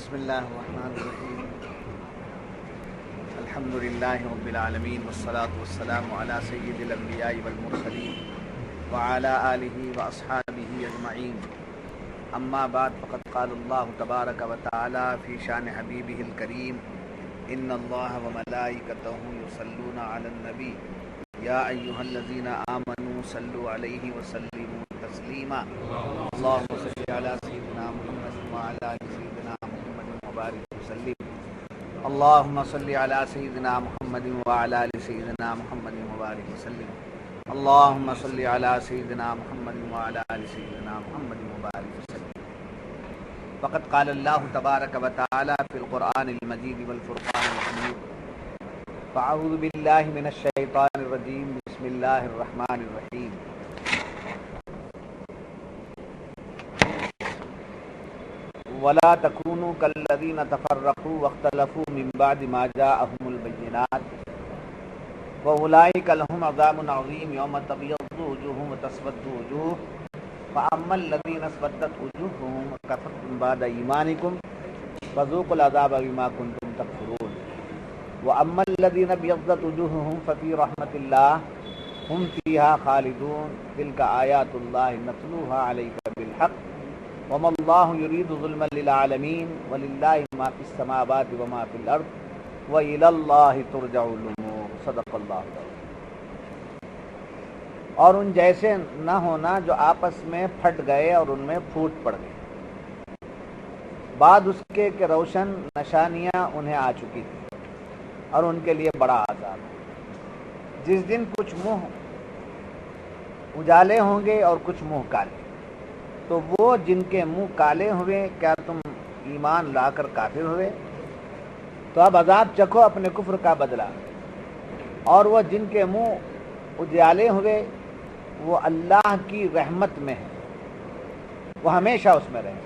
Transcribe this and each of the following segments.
بسم اللہ الرحمن الرحیم الحمد للہ رب العالمین والصلاة والسلام علی سید الانبیاء والمرسلین وعلی آلہ واصحابہ اجمعین اما بعد فقد قال اللہ تبارک وتعالی فی شان حبیبہ الکریم ان اللہ وملائکتہ یصلون علی النبی یا ایہا الذین آمنوا صلوا علیہ وسلموا تسلیما اللہم صل علی سیدنا محمد وعلی آل سیدنا وبارک وسلم اللهم صل على سيدنا محمد وعلى آل سيدنا محمد وبارك وسلم اللهم صل على سيدنا محمد وعلى آل سيدنا محمد وبارك وسلم فقد قال الله تبارك وتعالى في القرآن المجيد والفرقان الحميد فأعوذ بالله من الشيطان الرجيم بسم الله الرحمن الرحيم ولا تكونوا كالذين تفرقوا واختلفوا من بعد ما جاءهم البينات وأولئك لهم عذاب عظيم يوم تبيض وجوه وتسود وجوه فأما الذين اسودت وجوههم كفرتم بعد إيمانكم فذوقوا العذاب بما كنتم تكفرون وأما الذين ابيضت وجوههم ففي رحمة الله هم فيها خالدون تلك آيات الله نتلوها عليك بالحق وما اللہ یرید ظلما للعالمین وللہ ما فی السماوات وما فی الارض وإلی اللہ ترجع الامور صدق اللہ تعالی۔ اور ان جیسے نہ ہونا جو آپس میں پھٹ گئے اور ان میں پھوٹ پڑ گئے، بعد اس کے کہ روشن نشانیاں انہیں آ چکی تھی اور ان کے لیے بڑا عذاب ہے، جس دن کچھ منہ اجالے ہوں گے اور کچھ منہ کالے۔ تو وہ جن کے منہ کالے ہوئے، کیا تم ایمان لا کر کافر ہوئے؟ تو اب عذاب چکھو اپنے کفر کا بدلہ۔ اور وہ جن کے منہ اجالے ہوئے، وہ اللہ کی رحمت میں ہے، وہ ہمیشہ اس میں رہے۔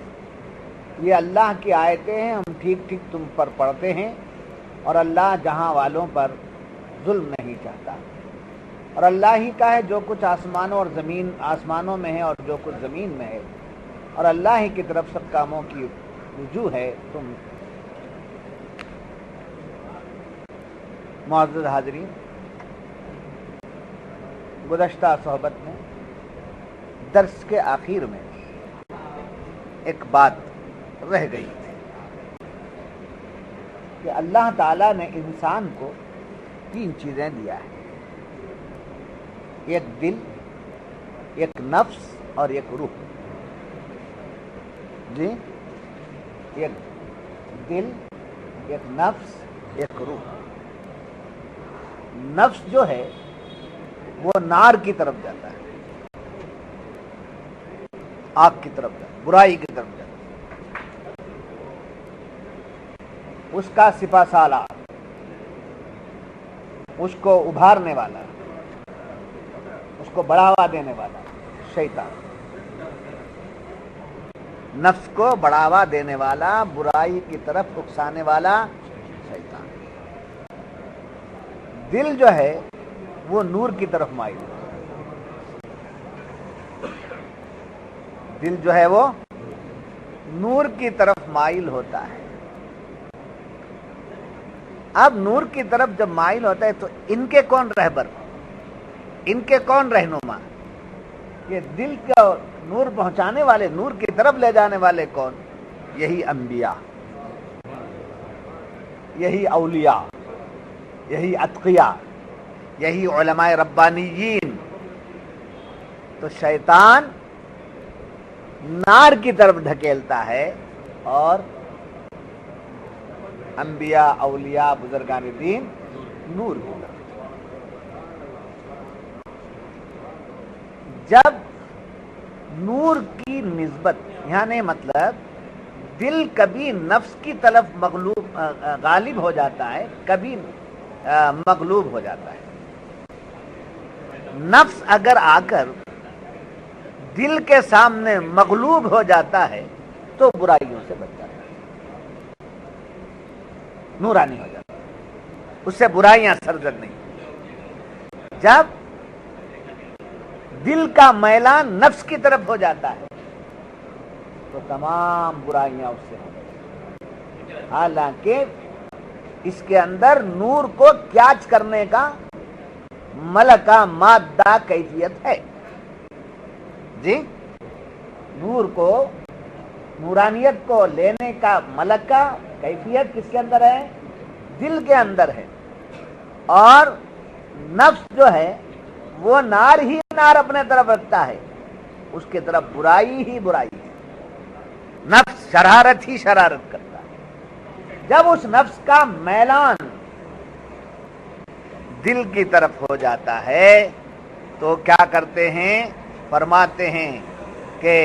یہ اللہ کی آیتیں ہیں، ہم ٹھیک ٹھیک تم پر پڑھتے ہیں، اور اللہ جہاں والوں پر ظلم نہیں چاہتا۔ اور اللہ ہی کا ہے جو کچھ آسمانوں میں ہے اور جو کچھ زمین میں ہے، اور اللہ ہی کی طرف سب کاموں کی رجوع ہے۔ تم معزز حاضرین، گزشتہ صحبت میں درس کے آخر میں ایک بات رہ گئی تھی کہ اللہ تعالیٰ نے انسان کو 3 چیزیں دیا ہے، ایک دل، ایک نفس اور ایک روح۔ جی، ایک دل، ایک نفس، ایک روح۔ نفس جو ہے وہ نار کی طرف جاتا ہے، آگ کی طرف جاتا ہے، برائی کی طرف جاتا ہے۔ اس کا سپہ سالار، اس کو ابھارنے والا، اس کو بڑھاوا دینے والا شیطان۔ نفس کو بڑھاوا دینے والا، برائی کی طرف اکسانے والا شیطان۔ دل جو ہے وہ نور کی طرف مائل ہے، دل جو ہے وہ نور کی طرف مائل ہوتا ہے۔ اب نور کی طرف جب مائل ہوتا ہے تو ان کے کون رہبر، ان کے کون رہنما؟ یہ دل کا نور پہنچانے والے، نور کی طرف لے جانے والے کون؟ یہی انبیاء، یہی اولیاء، یہی اتقیاء، یہی علماء ربانیین۔ تو شیطان نار کی طرف ڈھکیلتا ہے اور انبیاء، اولیاء، بزرگان دین نور کی طرف۔ جب نور کی نسبت، یعنی مطلب دل کبھی نفس کی طرف غالب ہو جاتا ہے، کبھی مغلوب ہو جاتا ہے۔ نفس اگر آ کر دل کے سامنے مغلوب ہو جاتا ہے تو برائیوں سے بچ جاتا ہے، نورانی ہو جاتا ہے، اس سے برائیاں سرزد نہیں۔ جب دل کا میلان نفس کی طرف ہو جاتا ہے تو تمام برائیاں اس سے ہو جاتی ہیں۔ حالانکہ اس کے اندر نور کو کیچ کرنے کا ملکہ مادہ کیفیت ہے. جی نور کو، نورانیت کو لینے کا ملکہ کیفیت کس کے اندر ہے؟ دل کے اندر ہے. اور نفس جو ہے وہ نار ہی نار اپنے طرف رکھتا ہے، اس کی طرف برائی ہی برائی ہے. نفس شرارت ہی شرارت کرتا ہے. جب اس نفس کا میلان دل کی طرف ہو جاتا ہے تو کیا کرتے ہیں؟ فرماتے ہیں کہ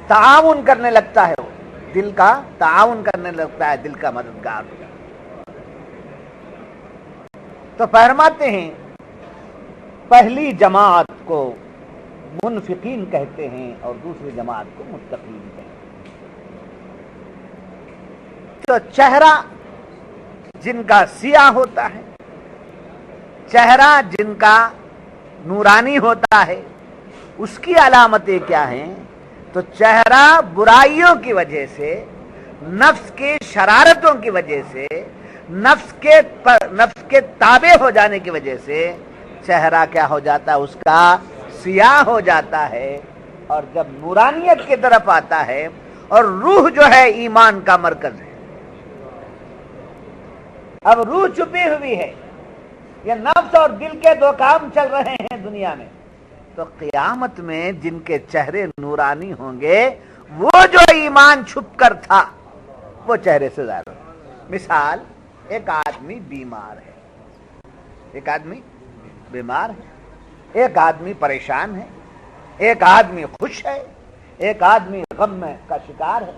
تعاون کرنے لگتا ہے، وہ دل کا تعاون کرنے لگتا ہے، دل کا مددگار ہو جاتا ہے. تو فرماتے ہیں پہلی جماعت کو منفقین کہتے ہیں اور دوسری جماعت کو متقین کہتے ہیں. تو چہرہ جن کا سیاہ ہوتا ہے، چہرہ جن کا نورانی ہوتا ہے، اس کی علامتیں کیا ہیں؟ تو چہرہ برائیوں کی وجہ سے، نفس کی شرارتوں کی وجہ سے، نفس کے تابع ہو جانے کی وجہ سے چہرہ کیا ہو جاتا ہے؟ اس کا سیاہ ہو جاتا ہے. اور جب نورانیت کی طرف آتا ہے، اور روح جو ہے ایمان کا مرکز ہے، اب روح چھپی ہوئی ہے، یہ نفس اور دل کے دو کام چل رہے ہیں دنیا میں. تو قیامت میں جن کے چہرے نورانی ہوں گے، وہ جو ایمان چھپ کر تھا وہ چہرے سے ظاہر ہوگا. مثال، ایک آدمی بیمار ہے، ایک آدمی بیمار ہے، ایک آدمی پریشان ہے، ایک آدمی خوش ہے، ایک آدمی غم میں کا شکار ہے.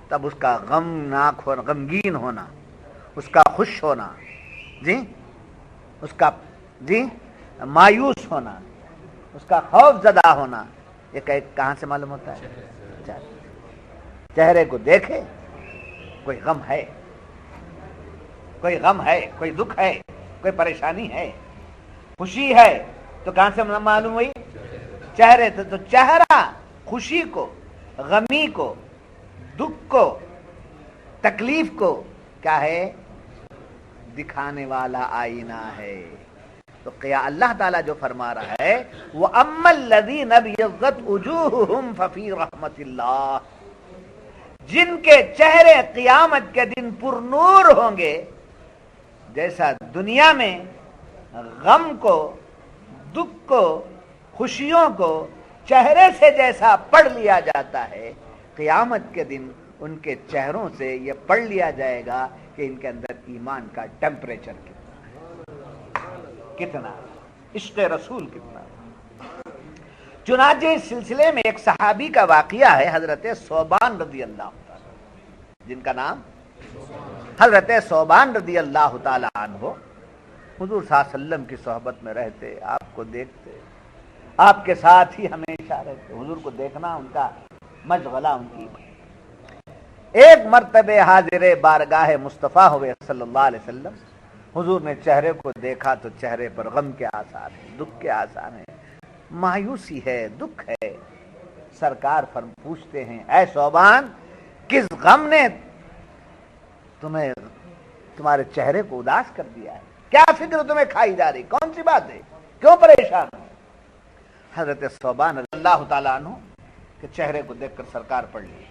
تب اس کا غمناک ہونا، غمگین ہونا، اس کا خوش ہونا، جی اس کا جی مایوس ہونا، اس کا خوف زدہ ہونا، یہ کہاں سے معلوم ہوتا ہے؟ چہرے کو دیکھے، کوئی غم ہے، کوئی غم ہے، کوئی دکھ ہے، کوئی پریشانی ہے، خوشی ہے، تو کہاں سے معلوم ہوئی؟ چہرے سے. تو چہرہ خوشی کو، غمی کو، دکھ کو، تکلیف کو کیا ہے؟ دکھانے والا آئینہ ہے. تو اللہ تعالیٰ جو فرما رہا ہے وَأَمَّا الَّذِينَ ابْيَضَّتْ وُجُوهُهُمْ فَفِي رَحْمَةِ اللَّهِ، جن کے چہرے قیامت کے دن پر نور ہوں گے، جیسا دنیا میں غم کو، دکھ کو، خوشیوں کو چہرے سے جیسا پڑھ لیا جاتا ہے، قیامت کے دن ان کے چہروں سے یہ پڑھ لیا جائے گا کہ ان کے اندر ایمان کا ٹیمپریچر کتنا، عشق رسول کتنا. چنانچہ اس سلسلے میں ایک صحابی کا واقعہ ہے، حضرت ثوبان رضی اللہ تعالی، جن کا نام حضرت ثوبان رضی اللہ تعالی عنہ. حضور صلی اللہ علیہ وسلم کی صحبت میں رہتے، آپ کو دیکھتے، آپ کے ساتھ ہی ہمیشہ رہتے، حضور کو دیکھنا ان کا مشغلہ، ان کی. ایک مرتبہ حاضر بارگاہ مصطفیٰ ہوئے صلی اللہ علیہ وسلم، حضور نے چہرے کو دیکھا تو چہرے پر غم کے آثار ہیں، دکھ کے آثار ہیں، مایوسی ہے، دکھ ہے. سرکار پوچھتے ہیں اے ثوبان، کس غم نے تمہارے چہرے کو اداس کر دیا ہے؟ کیا فکر تمہیں کھائی جا رہی؟ کون سی بات ہے؟ کیوں پریشان ہو؟ حضرت ثوبان رضی اللہ تعالیٰ عنہ کے چہرے کو دیکھ کر سرکار پڑھ لی،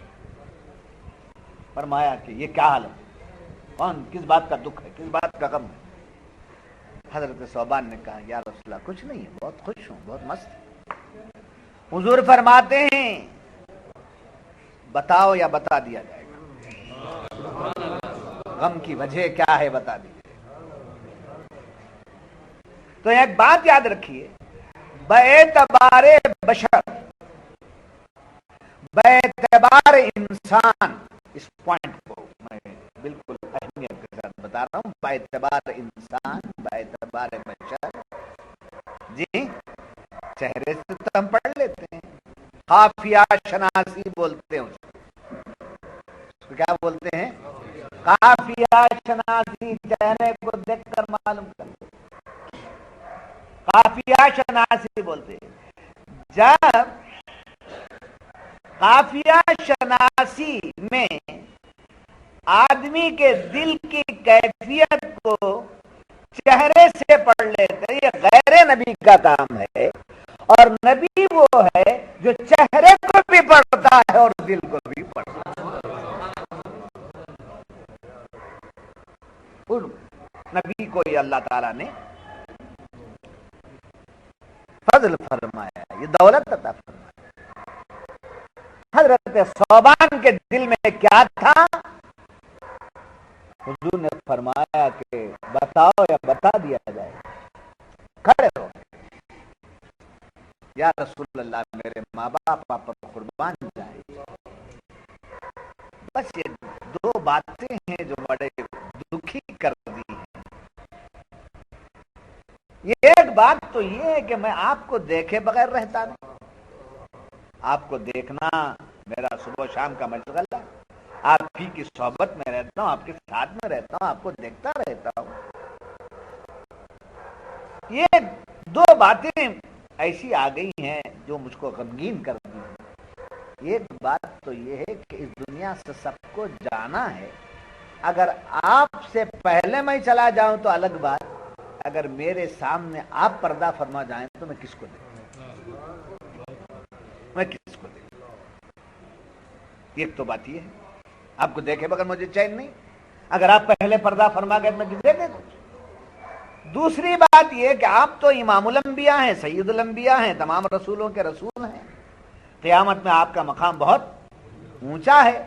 فرمایا کہ یہ کیا حال ہے؟ کس بات کا دکھ ہے، کس بات کا غم ہے؟ حضرت ثوبان نے کہا یا رسول اللہ کچھ نہیں ہے، بہت خوش ہوں، بہت مست. حضور فرماتے ہیں بتاؤ یا بتا دیا جائے گا؟ غم کی وجہ کیا ہے بتا دیجیے. تو ایک بات یاد رکھیے، باعتبار بشر، باعتبار انسان، اس پوائنٹ کو میں بالکل اہمیت کے ساتھ بتا رہا ہوں، باعتبار انسان، باعتبار بشر، جی چہرے سے تو ہم پڑھ لیتے ہیں، قافیہ شناسی بولتے ہیں اس کو کیا بولتے ہیں؟ قافیہ شناسی. چہرے کو دیکھ کر معلوم کرتے، قافیہ شناسی بولتے ہیں. جب قافیہ شناسی میں آدمی کے دل کی کیفیت کو چہرے سے پڑھ لیتے، یہ غیر نبی کا کام ہے، اور نبی وہ ہے جو چہرے کو بھی پڑھتا ہے اور دل کو بھی پڑھتا ہے۔ نبی کو یہ اللہ تعالیٰ نے فضل فرمایا، یہ دولت عطا فرمایا۔ حضرت ثوبان کے دل میں کیا تھا؟ حضور نے فرمایا کہ بتاؤ یا بتا دیا جائے؟ کھڑے ہو، یا رسول اللہ میرے ماں باپ آپ پر قربان جائیں۔ بس یہ دو باتیں ہیں جو بڑے دکھی کر دی ہیں۔ یہ ایک بات تو یہ ہے کہ میں آپ کو دیکھے بغیر رہتا نہیں، آپ کو دیکھنا میرا صبح و شام کا مشغلہ ہے، آپ ہی کی صحبت میں رہتا ہوں، آپ کے ساتھ میں رہتا ہوں، آپ کو دیکھتا رہتا ہوں۔ یہ دو باتیں ایسی آ گئی ہیں جو مجھ کو غمگین کر دی ہیں۔ ایک بات تو یہ ہے کہ اس دنیا سے سب کو جانا ہے، اگر آپ سے پہلے میں چلا جاؤں تو الگ بات، اگر میرے سامنے آپ پردہ فرما جائیں تو میں کس کو دیکھوں؟ میں کس کو دیکھوں؟ ایک تو بات یہ ہے، آپ کو دیکھے بغیر مجھے چین نہیں، اگر آپ پہلے پردہ فرما گئے میں کسے دیکھوں؟ دوسری بات یہ کہ آپ تو امام الانبیاء ہیں، سید الانبیاء ہیں، تمام رسولوں کے رسول ہیں، قیامت میں آپ کا مقام بہت اونچا ہے،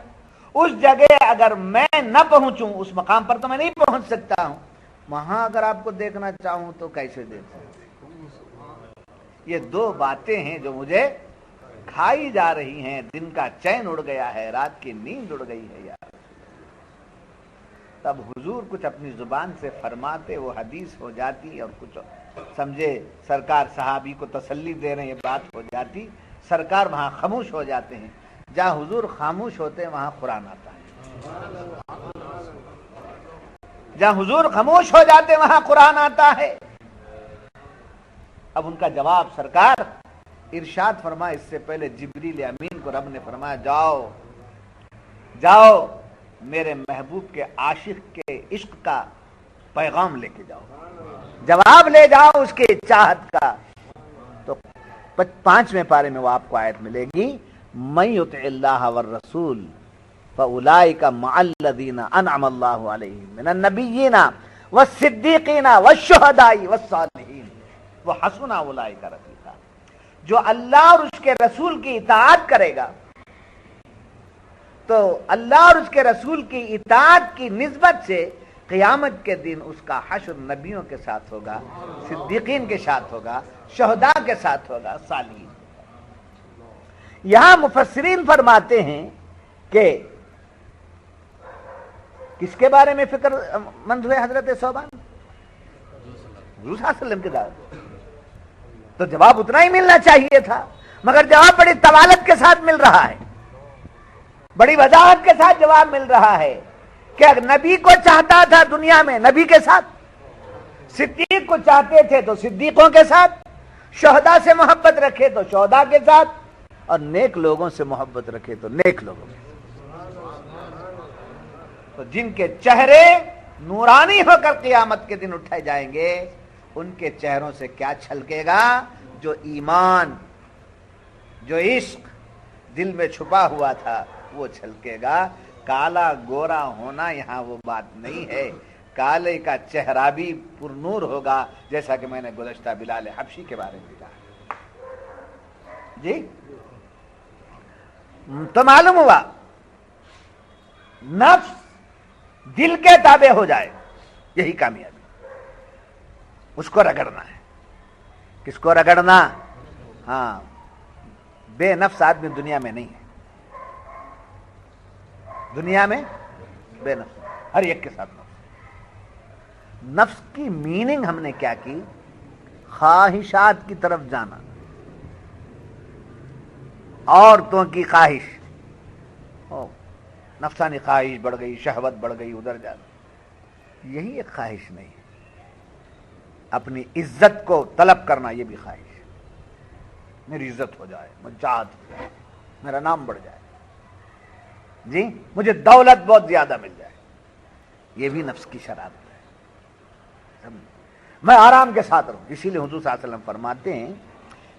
اس جگہ اگر میں نہ پہنچوں، اس مقام پر تو میں نہیں پہنچ سکتا ہوں، وہاں اگر آپ کو دیکھنا چاہوں تو کیسے دیکھوں؟ یہ دو باتیں ہیں جو مجھے کھائی جا رہی ہیں، دن کا چین اڑ گیا ہے، رات کی نیند اڑ گئی ہے یار۔ تب حضور کچھ اپنی زبان سے فرماتے، وہ حدیث ہو جاتی، اور کچھ سمجھے سرکار صحابی کو تسلی دے رہے ہیں، یہ بات ہو جاتی، سرکار وہاں خاموش ہو جاتے ہیں، جہاں حضور خاموش ہوتے ہیں وہاں قرآن آتا ہے، جہاں حضور خاموش ہو جاتے ہیں وہاں قرآن آتا ہے۔ اب ان کا جواب سرکار ارشاد فرمایا، اس سے پہلے جبریل امین کو رب نے فرمایا جاؤ جاؤ میرے محبوب کے عاشق کے عشق کا پیغام لے کے جاؤ، جواب لے جاؤ اس کے چاہت کا۔ تو 5ویں پارے میں وہ آپ کو آیت ملے گی، من یطع اللہ والرسول فاولئک مع الذین انعم اللہ علیہم من النبیین والصدیقین والشہداء والصالحین وحسن اولئک رفیقا۔ جو اللہ اور اس کے رسول کی اطاعت کرے گا تو اللہ اور اس کے رسول کی اطاعت کی نسبت سے قیامت کے دن اس کا حشر نبیوں کے ساتھ ہوگا، صدیقین کے ساتھ ہوگا، شہداء کے ساتھ ہوگا، صالحین۔ یہاں مفسرین فرماتے ہیں کہ کس کے بارے میں فکر مند ہوئے حضرت ثوبان؟ حضور صلی اللہ علیہ وسلم کے دعوت، تو جواب اتنا ہی ملنا چاہیے تھا، مگر جواب بڑی طوالت کے ساتھ مل رہا ہے، بڑی وضاحت کے ساتھ جواب مل رہا ہے کہ نبی کو چاہتا تھا دنیا میں نبی کے ساتھ، صدیق کو چاہتے تھے تو صدیقوں کے ساتھ، شہداء سے محبت رکھے تو شہداء کے ساتھ، اور نیک لوگوں سے محبت رکھے تو نیک لوگوں کے ساتھ۔ تو جن کے چہرے نورانی ہو کر قیامت کے دن اٹھائے جائیں گے، ان کے چہروں سے کیا چھلکے گا؟ جو ایمان، جو عشق دل میں چھپا ہوا تھا وہ چھلکے گا۔ کالا گورا ہونا یہاں وہ بات نہیں ہے، کالے کا چہرہ بھی پر نور ہوگا، جیسا کہ میں نے گزشتہ بلال حبشی کے بارے میں کہا۔ جی تو معلوم ہوا نفس دل کے تابع ہو جائے، یہی کامیابی، اس کو رگڑنا ہے۔ کس کو رگڑنا؟ ہاں، بے نفس آدمی دنیا میں نہیں ہے، دنیا میں بے نفس ہر ایک کے ساتھ نفس۔ نفس کی میننگ ہم نے کیا کی؟ خواہشات کی طرف جانا، عورتوں کی خواہش، نفسانی خواہش بڑھ گئی، شہوت بڑھ گئی، ادھر جانا، یہی ایک خواہش نہیں ہے۔ اپنی عزت کو طلب کرنا، یہ بھی خواہش، میری عزت ہو جائے، مجاہد ہو جائے، میرا نام بڑھ جائے، جی مجھے دولت بہت زیادہ مل جائے، یہ بھی نفس کی شرارت ہے، میں آرام کے ساتھ رہوں۔ اسی لیے حضور صلی اللہ علیہ وسلم فرماتے ہیں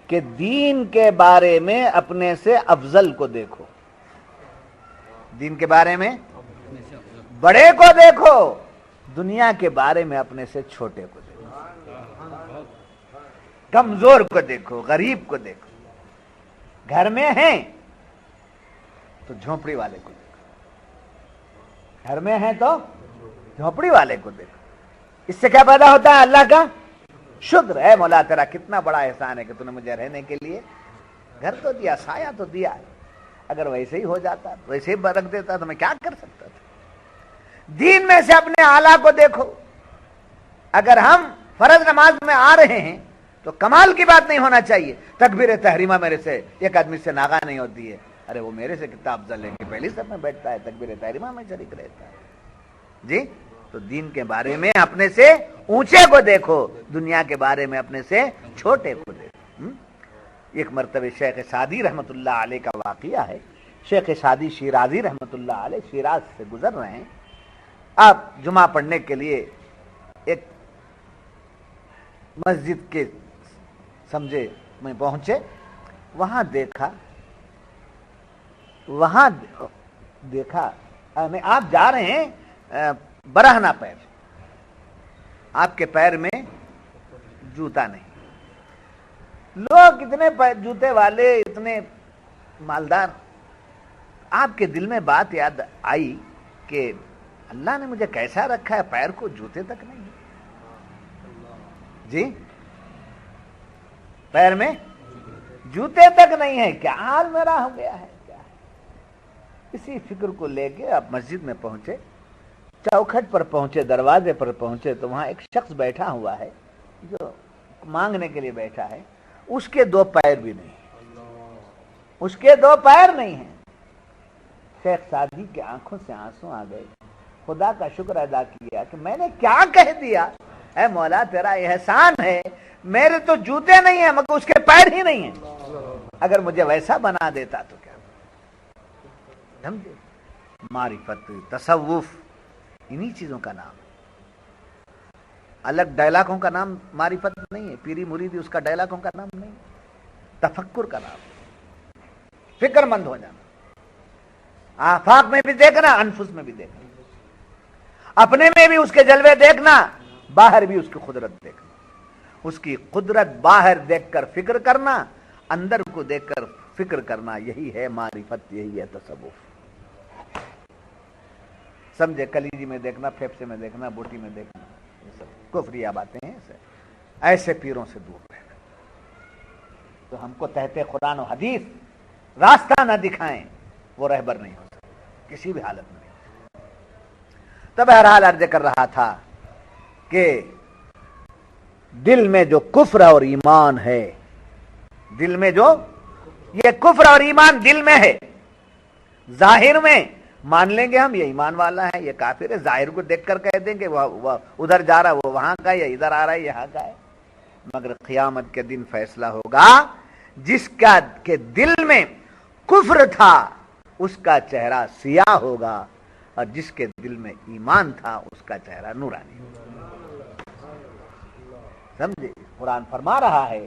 کہ دین کے بارے میں اپنے سے افضل کو دیکھو، دین کے بارے میں بڑے کو دیکھو، دنیا کے بارے میں اپنے سے چھوٹے کو دیکھو، کمزور کو دیکھو، غریب کو دیکھو، گھر میں ہیں تو جھونپڑی والے کو دیکھو، گھر میں ہیں تو جھونپڑی والے کو دیکھو۔ اس سے کیا پیدا ہوتا ہے؟ اللہ کا شکر ہے، مولا تیرا کتنا بڑا احسان ہے کہ تو نے مجھے رہنے کے لیے گھر تو دیا، سایہ تو دیا، اگر ویسے ہی ہو جاتا ویسے ہی رکھ دیتا تو میں کیا کر سکتا تھا۔ دین میں سے اپنے اعلیٰ کو دیکھو۔ اگر ہم فرض نماز میں آ رہے ہیں تو کمال کی بات نہیں ہونا چاہیے تکبیر تحریمہ میرے سے ایک آدمی سے ناغا نہیں ہوتی ہے، ارے وہ میرے سے کتنا افضل ہے کہ پہلی صف میں بیٹھتا ہے، تکبیر تحریمہ میں شریک رہتا ہے، جی۔ تو دین کے بارے میں اپنے سے اونچے کو دیکھو، دنیا کے بارے میں اپنے سے چھوٹے کو دیکھو۔ ایک مرتبہ شیخ سعدی رحمت اللہ علیہ کا واقعہ ہے۔ شیخ سعدی شیرازی رحمت اللہ علیہ شیراز سے گزر رہے ہیں، آپ جمعہ پڑھنے کے لیے ایک مسجد کے سمجھے میں پہنچے، وہاں دیکھا آپ جا رہے ہیں برہنہ پیر، آپ کے پیر میں جوتا نہیں، لوگ اتنے جوتے والے، اتنے مالدار، آپ کے دل میں بات یاد آئی کہ اللہ نے مجھے کیسا رکھا ہے، پیر کو جوتے تک نہیں، جی پیر میں جوتے تک نہیں ہے، کیا حال میرا ہو گیا ہے، کیا ہے؟ اسی فکر کو لے کے آپ مسجد میں پہنچے، چوکھٹ پر پہنچے، دروازے پر پہنچے تو وہاں ایک شخص بیٹھا ہوا ہے جو مانگنے کے لیے بیٹھا ہے، اس کے دو پیر بھی نہیں، اس کے دو پیر نہیں ہیں۔ شیخ سعدی کی آنکھوں سے آنسو آ گئے، خدا کا شکر ادا کیا کہ میں نے کیا کہہ دیا، اے مولا تیرا احسان ہے، میرے تو جوتے نہیں ہیں مگر اس کے پیر ہی نہیں ہیں، اگر مجھے ویسا بنا دیتا تو کیا۔ سمجھے؟ معرفت، تصوف، انہی چیزوں کا نام، الگ ڈائلاگوں کا نام معرفت نہیں ہے، پیری مریدی اس کا ڈائلاگوں کا نام نہیں، تفکر کا نام، فکر مند ہو جانا، آفاق میں بھی دیکھنا، انفس میں بھی دیکھنا، اپنے میں بھی اس کے جلوے دیکھنا، باہر بھی اس کی قدرت دیکھنا، اس کی قدرت باہر دیکھ کر فکر کرنا، اندر کو دیکھ کر فکر کرنا، یہی ہے معرفت، یہی ہے تصوف۔ سمجھے؟ کلیجی میں دیکھنا، پھیپھڑے میں دیکھنا، بوٹی میں دیکھنا، یہ سب کفری باتیں ہیں، ایسے پیروں سے دور رہنا۔ تو ہم کو تحت قرآن و حدیث راستہ نہ دکھائیں، وہ رہبر نہیں ہو سکتے کسی بھی حالت میں۔ تو بہرحال عرض کر رہا تھا کہ دل میں جو کفر اور ایمان ہے، دل میں جو یہ کفر اور ایمان دل میں ہے، ظاہر میں مان لیں گے ہم یہ ایمان والا ہے، یہ کافر ہے، ظاہر کو دیکھ کر کہہ دیں گے وہ ادھر جا رہا ہے، وہ وہاں کا ہے، یا ادھر آ رہا ہے یہاں کا ہے، مگر قیامت کے دن فیصلہ ہوگا، جس کا کہ دل میں کفر تھا اس کا چہرہ سیاہ ہوگا، اور جس کے دل میں ایمان تھا اس کا چہرہ نورانی ہوگا۔ سمجھے؟ قرآن فرما رہا ہے،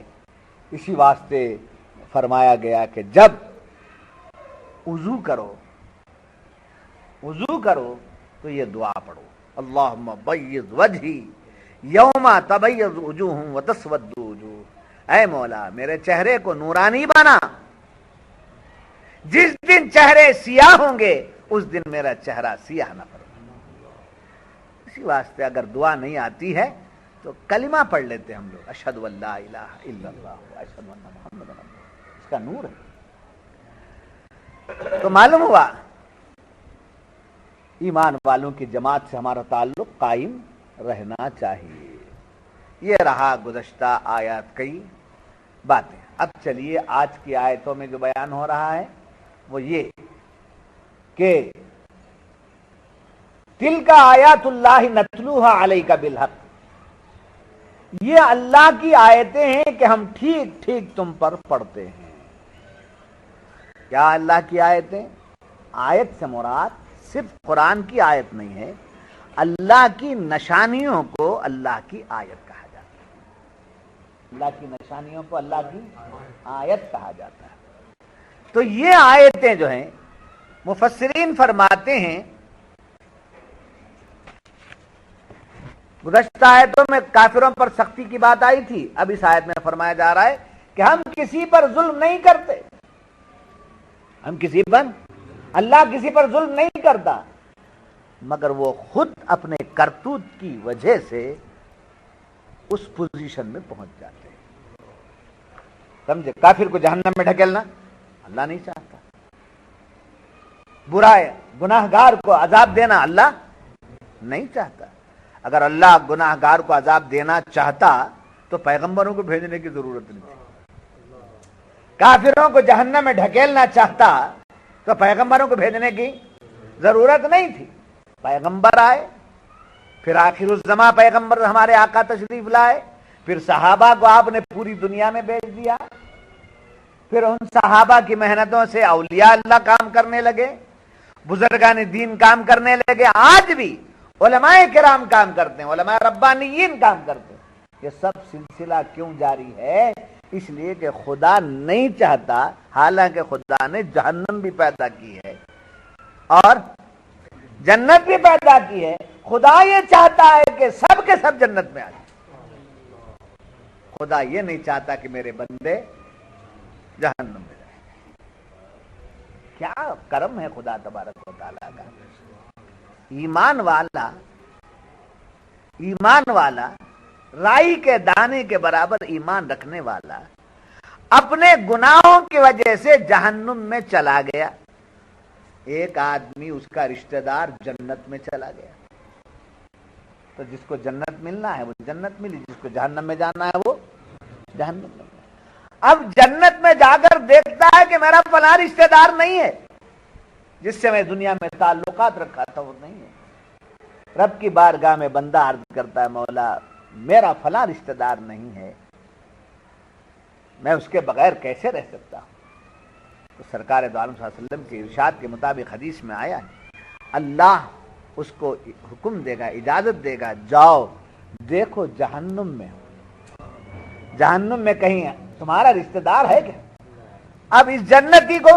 اسی واسطے فرمایا گیا کہ جب وضو کرو تو یہ دعا پڑھو، اللہم بیض وجہی یوم تبیض وجوہ وتسود وجوہ، اے مولا میرے چہرے کو نورانی بنا، جس دن چہرے سیاہ ہوں گے اس دن میرا چہرہ سیاہ نہ پڑے۔ اسی واسطے اگر دعا نہیں آتی ہے تو کلمہ پڑھ لیتے ہم لوگ، اشہد ان لا الہ الا اللہ واشہد ان محمد رسول اللہ، اس کا نور ہے۔ تو معلوم ہوا ایمان والوں کی جماعت سے ہمارا تعلق قائم رہنا چاہیے۔ یہ رہا گزشتہ آیات کی باتیں۔ اب چلیے آج کی آیتوں میں جو بیان ہو رہا ہے وہ یہ کہ تلک آیات اللہ نتلوہا علیک بالحق، یہ اللہ کی آیتیں ہیں کہ ہم ٹھیک ٹھیک تم پر پڑھتے ہیں، کیا اللہ کی آیتیں؟ آیت سے مراد صرف قرآن کی آیت نہیں ہے، اللہ کی نشانیوں کو اللہ کی آیت کہا جاتا ہے۔ اللہ کی نشانیوں کو اللہ کی آیت کہا جاتا ہے۔ تو یہ آیتیں جو ہیں مفسرین فرماتے ہیں، گزشتہ آیتوں میں کافروں پر سختی کی بات آئی تھی، اب اس آیت میں فرمایا جا رہا ہے کہ ہم کسی پر ظلم نہیں کرتے، ہم کسی پر، اللہ کسی پر ظلم نہیں کرتا، مگر وہ خود اپنے کرتوت کی وجہ سے اس پوزیشن میں پہنچ جاتے ہیں۔ سمجھے؟ کافر کو جہنم میں ڈھکیلنا اللہ نہیں چاہتا، برائے گناہ گار کو عذاب دینا اللہ نہیں چاہتا۔ اگر اللہ گناہ گار کو عذاب دینا چاہتا تو پیغمبروں کو بھیجنے کی ضرورت نہیں تھی، کافروں کو جہنم میں ڈھکیلنا چاہتا تو پیغمبروں کو بھیجنے کی ضرورت نہیں تھی۔ پیغمبر آئے، پھر آخر الزماں پیغمبر ہمارے آقا تشریف لائے، پھر صحابہ کو آپ نے پوری دنیا میں بھیج دیا، پھر ان صحابہ کی محنتوں سے اولیاء اللہ کام کرنے لگے، بزرگان دین کام کرنے لگے، آج بھی علماء کرام کام کرتے ہیں، علماء ربانیین کام کرتے ہیں۔ یہ سب سلسلہ کیوں جاری ہے؟ اس لیے کہ خدا نہیں چاہتا، حالانکہ خدا نے جہنم بھی پیدا کی ہے اور جنت بھی پیدا کی ہے، خدا یہ چاہتا ہے کہ سب کے سب جنت میں آ جائیں۔ خدا یہ نہیں چاہتا کہ میرے بندے جہنم میں جائیں۔ کیا کرم ہے خدا تبارک و تعالیٰ کا۔ ایمان والا رائی کے دانے کے برابر ایمان رکھنے والا اپنے گناہوں کی وجہ سے جہنم میں چلا گیا، ایک آدمی اس کا رشتہ دار جنت میں چلا گیا، تو جس کو جنت ملنا ہے وہ جنت ملی، جس کو جہنم میں جانا ہے وہ جہنم میں۔ اب جنت میں جا کر دیکھتا ہے کہ میرا فلاں رشتہ دار نہیں ہے، جس سے میں دنیا میں تعلقات رکھا تھا وہ نہیں ہے۔ رب کی بارگاہ میں بندہ عرض کرتا ہے، مولا میرا فلاں رشتہ دار نہیں ہے، میں اس کے بغیر کیسے رہ سکتا ہوں؟ تو سرکار دو عالم صلی اللہ علیہ وسلم کے ارشاد کے مطابق حدیث میں آیا ہے، اللہ اس کو حکم دے گا، اجازت دے گا، جاؤ دیکھو جہنم میں کہیں تمہارا رشتہ دار ہے کیا؟ اب اس جنتی کو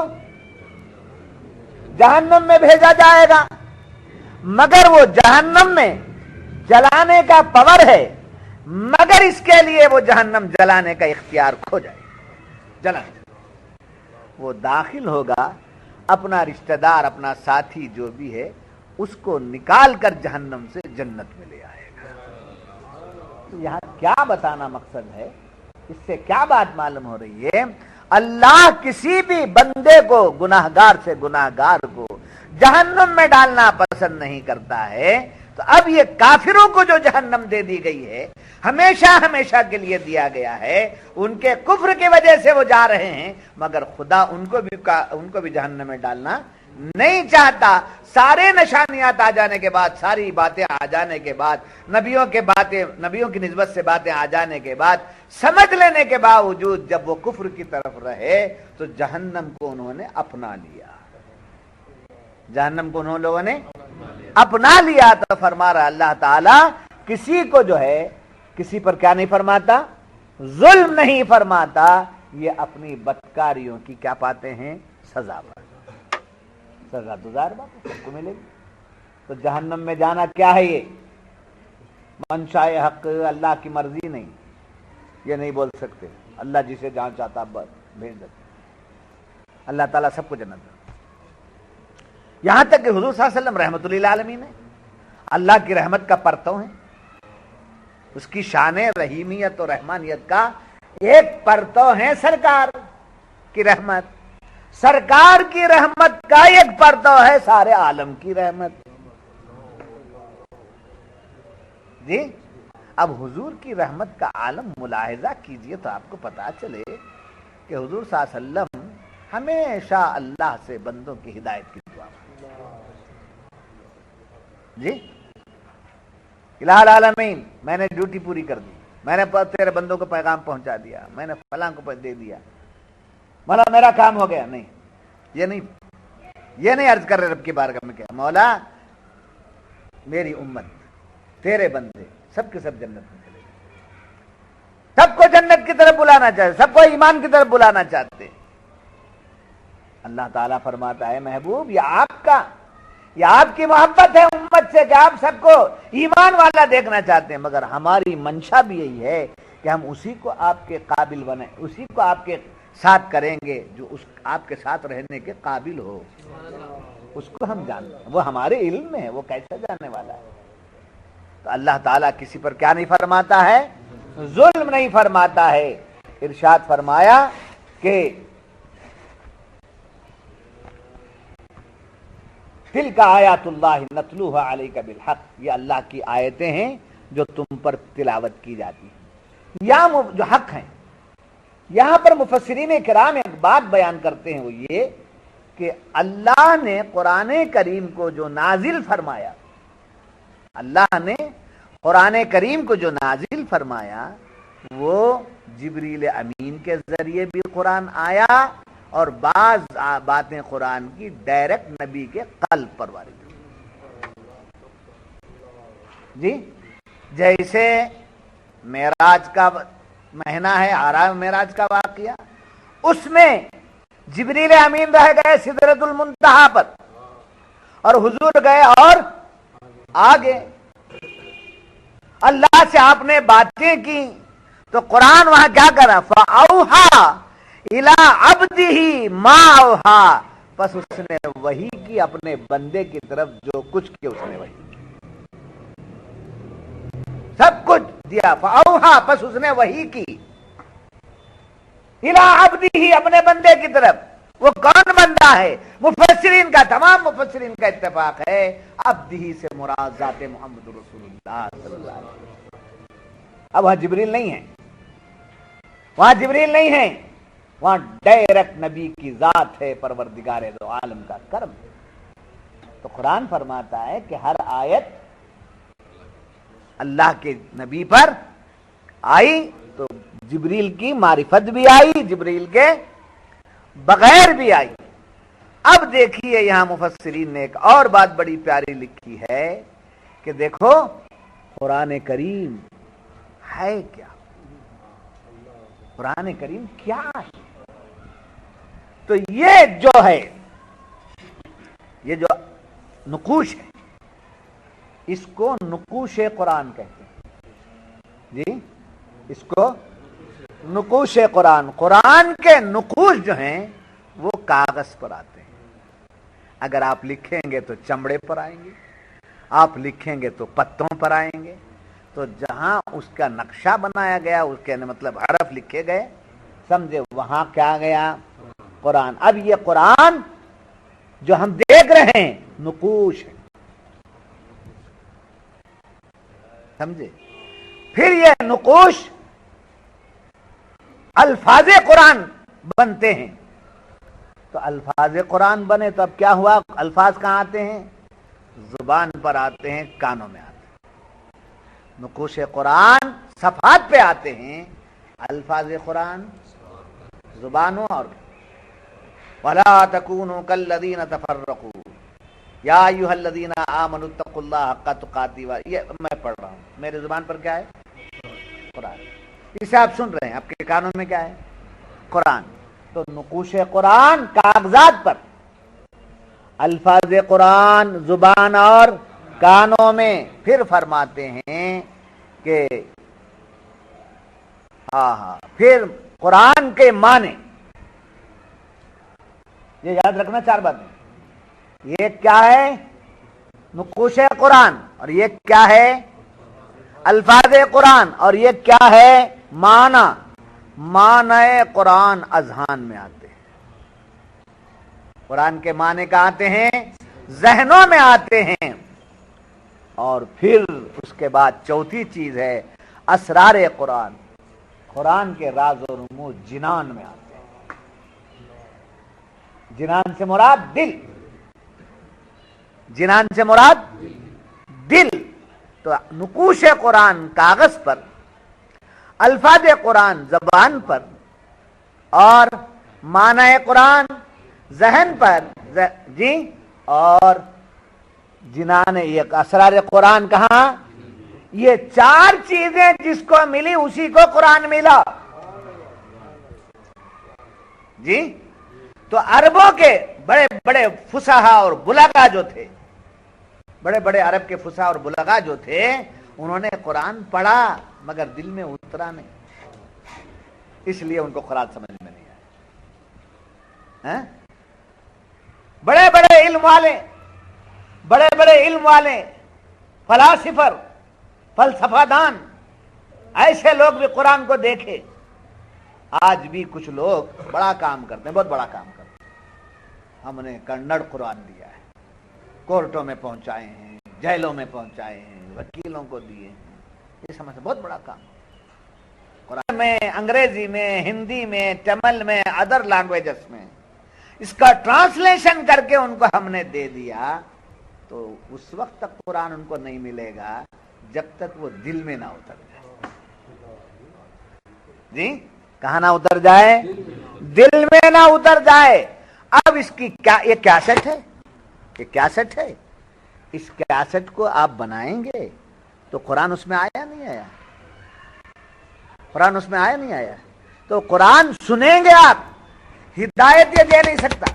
جہنم میں بھیجا جائے گا، مگر وہ جہنم میں جلانے کا پاور ہے، مگر اس کے لیے وہ جہنم جلانے کا اختیار کھو جائے، جلانے وہ داخل ہوگا، اپنا رشتہ دار اپنا ساتھی جو بھی ہے اس کو نکال کر جہنم سے جنت میں لے آئے گا۔ تو یہاں کیا بتانا مقصد ہے، اس سے کیا بات معلوم ہو رہی ہے؟ اللہ کسی بھی بندے کو، گناہگار سے گناہگار کو جہنم میں ڈالنا پسند نہیں کرتا ہے۔ تو اب یہ کافروں کو جو جہنم دے دی گئی ہے، ہمیشہ ہمیشہ کے لیے دیا گیا ہے، ان کے کفر کی وجہ سے وہ جا رہے ہیں، مگر خدا ان کو بھی جہنم میں ڈالنا نہیں چاہتا۔ سارے نشانیات آ جانے کے بعد، ساری باتیں آ جانے کے بعد، نبیوں کی نسبت سے باتیں آ جانے کے بعد، سمجھ لینے کے باوجود جب وہ کفر کی طرف رہے تو جہنم کو انہوں نے اپنا لیا، جہنم کو انہوں لوگوں نے اپنا لیا۔ تو فرما رہا اللہ تعالی کسی کو جو ہے کسی پر کیا نہیں فرماتا، ظلم نہیں فرماتا، یہ اپنی بدکاریوں کی کیا پاتے ہیں، سزا پاتے ہیں۔ سزا تو ظاہر بات ہے سب کو ملے گی۔ تو جہنم میں جانا کیا ہے، یہ منشاء حق، اللہ کی مرضی نہیں، یہ نہیں بول سکتے اللہ جسے جہاں چاہتا بھیج دیتا۔ اللہ تعالیٰ سب کو جنت دے، یہاں تک کہ حضور صلی اللہ علیہ وسلم رحمت للعالمین ہے، اللہ کی رحمت کا پرتو ہے، اس کی شان رحیمیت اور رحمانیت کا ایک پرتو ہے سرکار کی رحمت۔ سرکار کی رحمت کا ایک پرتو ہے سارے عالم کی رحمت۔ جی اب حضور کی رحمت کا عالم ملاحظہ کیجئے تو آپ کو پتا چلے کہ حضور صلی اللہ علیہ وسلم ہمیشہ اللہ سے بندوں کی ہدایت کی دعا جی الہ العالمین، میں نے ڈیوٹی پوری کر دی، میں نے تیرے بندوں کو پیغام پہنچا دیا، میں نے فلاں کو دے دیا، میرا کام ہو گیا، نہیں، یہ نہیں عرض کر رہے رب کی بارگاہ میں کہ مولا میری امت تیرے بندے سب کے سب جنت میں چلے گئے، سب کو جنت کی طرف بلانا چاہتے، سب کو ایمان کی طرف بلانا چاہتے۔ اللہ تعالیٰ فرماتا ہے محبوب یہ آپ کی محبت ہے امت سے کہ آپ سب کو ایمان والا دیکھنا چاہتے ہیں، مگر ہماری منشا بھی یہی ہے کہ ہم اسی کو آپ کے قابل بنائیں، اسی کو آپ کے ساتھ کریں گے جو اس آپ کے ساتھ رہنے کے قابل ہو، اس کو ہم جانتے ہیں، وہ ہمارے علم میں ہے، وہ کیسے جاننے والا ہے۔ تو اللہ تعالیٰ کسی پر کیا نہیں فرماتا ہے؟ ظلم نہیں فرماتا ہے۔ ارشاد فرمایا کہ تلک آیات اللہ نتلوها علیک بالحق، یہ اللہ کی آیتیں ہیں جو تم پر تلاوت کی جاتی ہیں، یا جو حق ہیں۔ یہاں پر مفسرین کرام ایک بات بیان کرتے ہیں، وہ یہ کہ اللہ نے قرآن کریم کو جو نازل فرمایا، اللہ نے قرآن کریم کو جو نازل فرمایا وہ جبریل امین کے ذریعے بھی قرآن آیا، اور بعض باتیں قرآن کی ڈائریکٹ نبی کے قلب پر وارد جی، جیسے معراج کا مہینہ ہے، آرام معراج کا واقعہ، اس میں جبریل امین رہ گئے سدرۃ المنتہا پر اور حضور گئے اور آگے اللہ سے آپ نے باتیں کی، تو قرآن وہاں کیا کرا؟ فَأَوْحَا إِلَىٰ عَبْدِهِ مَا أَوْحَا، بس اس نے وحی کی اپنے بندے کی طرف جو کچھ کیا اس نے وحی سب کچھ دیا۔ فَأَوْحَا، بس اس نے وحی کی إِلَىٰ عَبْدِهِ، اپنے بندے کی طرف۔ وہ کون بندہ ہے؟ مفسرین کا، تمام مفسرین کا اتفاق ہے عبدہ سے مراد ذات محمد رسول اللہ صلی اللہ علیہ وسلم۔ اب وہاں جبریل نہیں ہے، وہاں جبریل نہیں ہے، وہاں ڈائریکٹ نبی کی ذات ہے، پروردگار دو عالم کا کرم۔ تو قرآن فرماتا ہے کہ ہر آیت اللہ کے نبی پر آئی تو جبریل کی معرفت بھی آئی، جبریل کے بغیر بھی آئی۔ اب دیکھیے یہاں مفسرین نے ایک اور بات بڑی پیاری لکھی ہے کہ دیکھو قرآن کریم ہے کیا، قرآن کریم کیا ہے؟ تو یہ جو ہے، یہ جو نقوش ہے، اس کو نقوش قرآن کہتے ہیں جی، اس کو نقوش قرآن۔ قرآن کے نقوش جو ہیں وہ کاغذ پر آتے ہیں، اگر آپ لکھیں گے تو چمڑے پر آئیں گے، آپ لکھیں گے تو پتوں پر آئیں گے، تو جہاں اس کا نقشہ بنایا گیا، اس کے مطلب حرف لکھے گئے، سمجھے، وہاں کیا گیا؟ قرآن۔ اب یہ قرآن جو ہم دیکھ رہے ہیں نقوش ہے، سمجھے؟ پھر یہ نقوش الفاظ قرآن بنتے ہیں، تو الفاظ قرآن بنے تو اب کیا ہوا؟ الفاظ کہاں آتے ہیں؟ زبان پر آتے ہیں، کانوں میں آتے ہیں۔ نقوش قرآن صفحات پہ آتے ہیں، الفاظ قرآن زبانوں اور وَلَا تَكُونُوا كَالَّذِينَ تَفَرَّقُوا يَا أَيُّهَا الَّذِينَ آمَنُوا اتَّقُوا اللَّهَ حَقَّ تُقَاتِهِ، یہ میں پڑھ رہا ہوں، میرے زبان پر کیا ہے؟ قرآن۔ اسے آپ سن رہے ہیں، آپ کے کانوں میں کیا ہے؟ قرآن۔ تو نقوش قرآن کاغذات پر، الفاظ قرآن زبان اور کانوں میں۔ پھر فرماتے ہیں کہ پھر قرآن کے معنی، یہ یاد رکھنا چار باتیں، یہ کیا ہے؟ نقوش قرآن، اور یہ کیا ہے؟ الفاظ قرآن، اور یہ کیا ہے؟ معنی قرآن اذہان میں آتے ہیں، قرآن کے معنی کا آتے ہیں، ذہنوں میں آتے ہیں۔ اور پھر اس کے بعد چوتھی چیز ہے اسرار قرآن، قرآن کے راز و رموز جنان میں آتے ہیں۔ جنان سے مراد دل، جنان سے مراد دل۔ تو نقوش قرآن کاغذ پر، الفاظ قرآن زبان پر، اور معنی قرآن ذہن پر جی، اور جنان یہ اسرار قرآن کہاں؟ یہ چار چیزیں جس کو ملی اسی کو قرآن ملا جی۔ تو عربوں کے بڑے بڑے فصحا اور بلغا جو تھے، بڑے بڑے عرب کے فصحا اور بلغا جو تھے، انہوں نے قرآن پڑھا مگر دل میں اترا نہیں، اس لیے ان کو قرآن سمجھ میں نہیں آیا۔ بڑے بڑے علم والے، بڑے بڑے علم والے فلاسفر، فلسفہ دان، ایسے لوگ بھی قرآن کو دیکھے۔ آج بھی کچھ لوگ بڑا کام کرتے ہیں، بہت بڑا کام کرتے ہیں۔ ہم نے کنڑ قرآن دیا ہے، کورٹوں میں پہنچائے ہیں، جیلوں میں پہنچائے ہیں، وکیلوں کو دیے ہیں، یہ سمجھ بہت بڑا کام۔ قرآن میں، انگریزی میں، ہندی میں، تمل میں، ادر لینگویجز میں اس کا ٹرانسلیشن کر کے ان کو ہم نے دے دیا، تو اس وقت تک قرآن ان کو نہیں ملے گا جب تک وہ دل میں نہ اتر جائے جی۔ کہاں نہ اتر جائے؟ دل میں نہ اتر جائے۔ اب اس کی کیا، یہ کیسٹ ہے، یہ کیسٹ ہے، اس کیسٹ کو آپ بنائیں گے تو قرآن اس میں آیا نہیں آیا؟ قرآن اس میں آیا نہیں آیا؟ تو قرآن سنیں گے آپ، ہدایت یہ دے نہیں سکتا،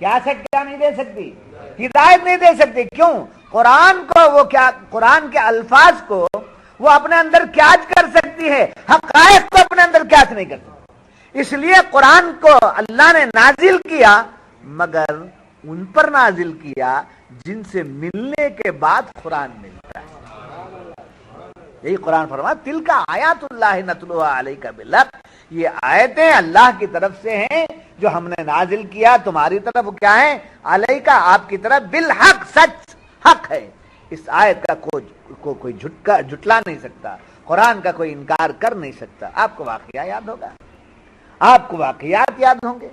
کیسٹ کیا نہیں دے سکتی؟ ہدایت نہیں دے سکتی۔ کیوں؟ قرآن کو وہ کیا، قرآن کے الفاظ کو وہ اپنے اندر کیچ کر سکتی ہے، حقائق کو اپنے اندر کیچ نہیں کر سکتی۔ اس لیے قرآن کو اللہ نے نازل کیا، مگر ان پر نازل کیا جن سے ملنے کے بعد قرآن ملتا ہے۔ یہی قرآن فرماتا تلک آیات اللہ نتلوہا علیک بالحق، یہ آیتیں اللہ کی طرف سے ہیں جو ہم نے نازل کیا تمہاری طرف، کیا ہے؟ علیک، آپ کی طرف، بالحق، سچ، حق ہے۔ اس آیت کا کوئی جھٹلا نہیں سکتا، قرآن کا کوئی انکار کر نہیں سکتا۔ آپ کو واقعہ یاد ہوگا، آپ کو واقعات یاد ہوں گے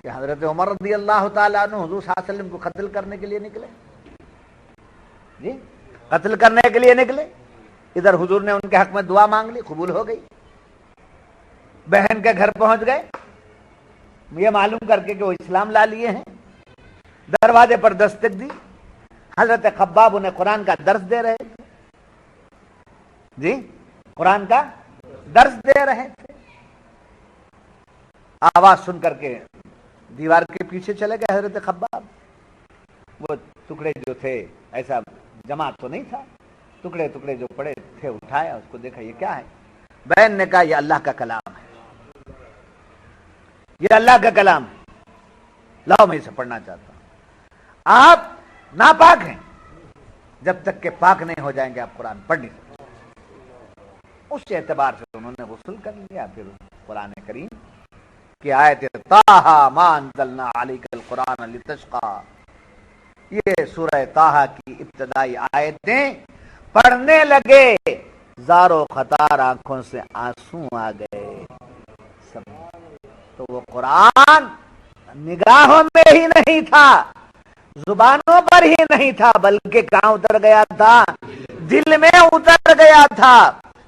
کہ حضرت عمر رضی اللہ تعالیٰ عنہ حضور صلی اللہ علیہ وسلم کو قتل کرنے کے لیے نکلے جی، قتل کرنے کے لیے نکلے۔ ادھر حضور نے ان کے حق میں دعا مانگ لی، قبول ہو گئی۔ بہن کے گھر پہنچ گئے یہ معلوم کر کے کہ وہ اسلام لا لیے ہیں، دروازے پر دستک دی، حضرت خباب انہیں قرآن کا درس دے رہے تھے جی، قرآن کا درس دے رہے تھے۔ آواز سن کر کے دیوار کے پیچھے چلے گئے حضرت خباب، وہ ٹکڑے جو تھے ایسا جمع تو نہیں تھا، ٹکڑے ٹکڑے جو پڑے تھے اٹھایا، اس کو دیکھا یہ کیا ہے؟ بہن نے کہا یہ اللہ کا کلام ہے، یہ اللہ کا کلام ہے، لاؤ میں اسے پڑھنا چاہتا ہوں۔ آپ ناپاک ہیں، جب تک کہ پاک نہیں ہو جائیں گے آپ قرآن پڑھ نہیں سکتے۔ اس اعتبار سے انہوں نے غسل کر لیا، پھر قرآن کریم کی آیت طٰہٰ ما انزلنا علیک القرآن لتشقیٰ، یہ سورہ طٰہٰ کی ابتدائی آیتیں پڑھنے لگے، زارو خطار آنکھوں سے آنسو آ گئے سب۔ تو وہ قرآن نگاہوں میں ہی نہیں تھا، زبانوں پر ہی نہیں تھا، بلکہ کہاں اتر گیا تھا؟ دل میں اتر گیا تھا۔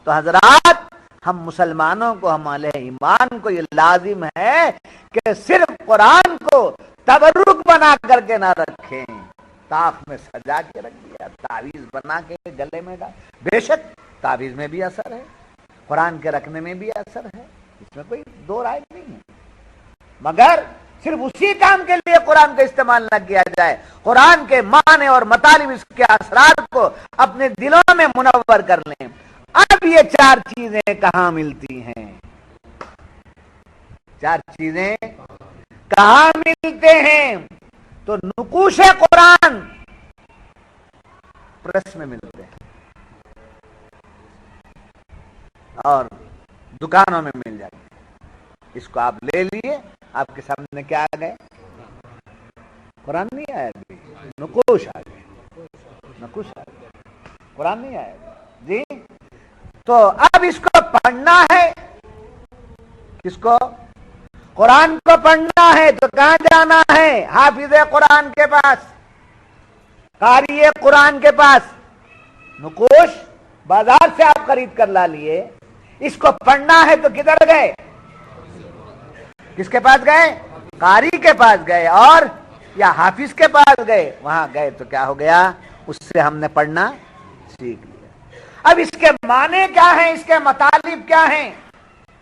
تو حضرات، ہم مسلمانوں کو، ہمارے ایمان کو یہ لازم ہے کہ صرف قرآن کو تبرک بنا کر کے نہ رکھیں، طاق میں سجا کے رکھ دیا، تعویذ بنا کے گلے میں ڈال۔ بے شک تعویذ میں بھی اثر ہے، قرآن کے رکھنے میں بھی اثر ہے، اس میں کوئی دو رائے نہیں ہے، مگر صرف اسی کام کے لیے قرآن کا استعمال نہ کیا جائے، قرآن کے معنی اور مطالب، اس کے اثرات کو اپنے دلوں میں منور کر لیں۔ اب یہ چار چیزیں کہاں ملتی ہیں؟ چار چیزیں کہاں ملتے ہیں؟ تو نقوش قرآن پریس میں ملتے ہیں اور دکانوں میں مل جاتے ہیں۔ اس کو آپ لے لیے، آپ کے سامنے کیا آ گئے؟ قرآن نہیں آیا ابھی، نقوش آ گئے، نقوش آ گئے، قرآن نہیں آیا جی۔ تو اب اس کو پڑھنا ہے، کس کو؟ قرآن کو پڑھنا ہے تو کہاں جانا ہے؟ حافظ قرآن کے پاس، قاری قرآن کے پاس۔ نقوش بازار سے آپ خرید کر لا لیے، اس کو پڑھنا ہے تو کدھر گئے؟ کس کے پاس گئے؟ قاری کے پاس گئے اور یا حافظ کے پاس گئے. وہاں گئے تو کیا ہو گیا؟ اس سے ہم نے پڑھنا سیکھ لیا. اب اس کے معنی کیا ہیں، اس کے مطالب کیا ہیں،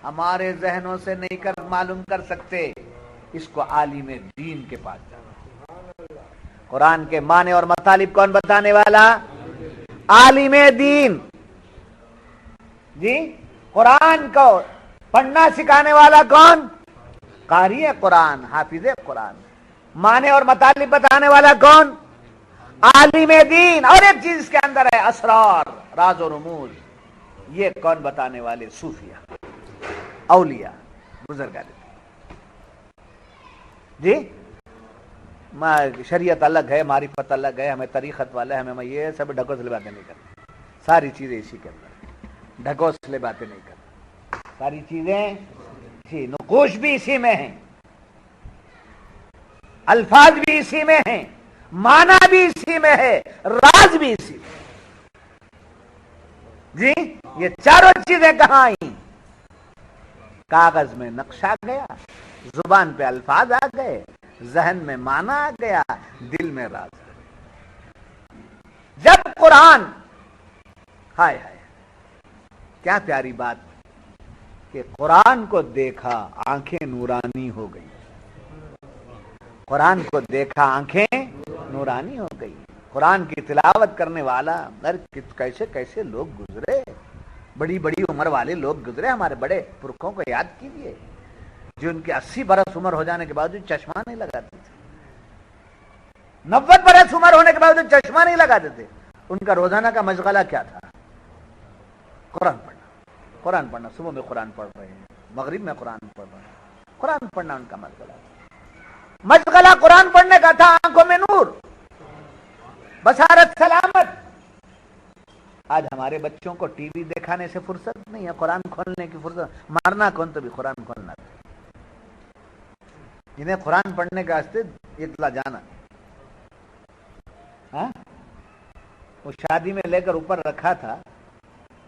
ہمارے ذہنوں سے نہیں معلوم کر سکتے. اس کو عالم دین کے پاس جانا. قرآن کے معنی اور مطالب کون بتانے والا؟ عالم دین. جی قرآن کو پڑھنا سکھانے والا کون؟ قاری قرآن، حافظ قرآن. معنی اور مطالب بتانے والا کون؟ عالم دین. اور ایک چیز اس کے اندر ہے، اسرار، راز و رموز. یہ کون بتانے والے؟ صوفیہ، اولیاء، بزرگان. جی شریعت الگ ہے، معرفت الگ ہے، ہمیں طریقت والا ہے، ہمیں یہ سب ڈھکوسلے باتیں نہیں کرتے. ساری چیزیں اسی کے اندر، ڈھکوسلے باتیں نہیں کرتے. ساری چیزیں جی، نقوش بھی اسی میں ہیں، الفاظ بھی اسی میں ہیں، معنی بھی اسی میں ہے، راز بھی اسی میں. جی یہ چاروں چیزیں کہاں آئیں؟ کاغذ میں نقشہ گیا، زبان پہ الفاظ آ گئے، ذہن میں معنی آ گیا، دل میں راز آ گیا. جب قرآن، ہائے ہائے کیا پیاری بات کہ قرآن کو دیکھا آنکھیں نورانی ہو گئی. قرآن کو دیکھا آنکھیں نورانی ہو گئی. قرآن کی تلاوت کرنے والا کیسے کیسے لوگ گزرے، بڑی بڑی عمر والے لوگ گزرے. ہمارے بڑے پرکھوں کو یاد کیجیے جو ان کے 80 برس عمر ہو جانے کے باوجود چشمہ نہیں لگاتے تھے، 90 برس عمر ہونے کے باوجود چشمہ نہیں لگاتے تھے. ان کا روزانہ کا مشغلہ کیا تھا؟ قرآن پڑھنا. قرآن پڑھنا، صبح میں قرآن پڑھ رہے ہیں، مغرب میں قرآن پڑھ رہے ہیں. قرآن پڑھنا ان کا مشغلہ قرآن پڑھنے کا تھا. آنکھوں میں نور، بصارت سلامت. آج ہمارے بچوں کو ٹی وی دکھانے سے فرصت نہیں ہے، قرآن کھولنے کی فرصت. مارنا کون تو بھی قرآن کھولنا. جنہیں قرآن پڑھنے کا واسطے اطلاع جانا، وہ شادی میں لے کر اوپر رکھا تھا،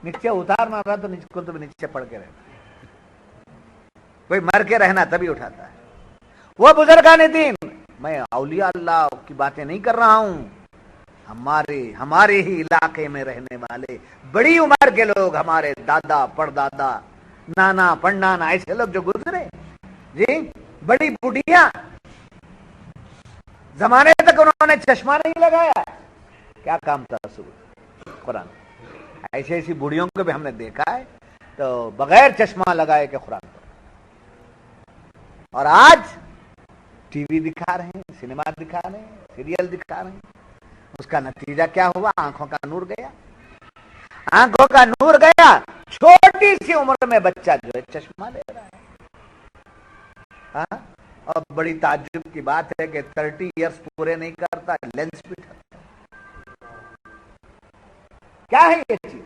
نیچے اتارنا رہا تو نیچے پڑھ کے رہنا. کوئی مر کے رہنا تبھی اٹھاتا ہے. وہ بزرگان دین، میں اولیاء اللہ کی باتیں نہیں کر رہا ہوں، ہمارے ہی علاقے میں رہنے والے بڑی عمر کے لوگ، ہمارے دادا پردادا، نانا پڑنانا، ایسے لوگ جو گزرے. جی بڑی بڑھیاں، زمانے تک انہوں نے چشمہ نہیں لگایا. کیا کام تھا صبح قرآن. ایسی بوڑھیوں کو بھی ہم نے دیکھا ہے تو بغیر چشمہ لگائے کہ قرآن پڑھ. اور آج ٹی وی دکھا رہے ہیں، سنیما دکھا رہے ہیں، سیریل دکھا رہے ہیں. اس کا نتیجہ کیا ہوا؟ آنکھوں کا نور گیا. آنکھوں کا نور گیا. چھوٹی سی عمر میں بچہ جو ہے چشمہ لے رہا ہے. اور بڑی تعجب کی بات ہے کہ 30 ایئرس پورے نہیں کرتا لینس بھی ٹھکتا. کیا ہے یہ چیز؟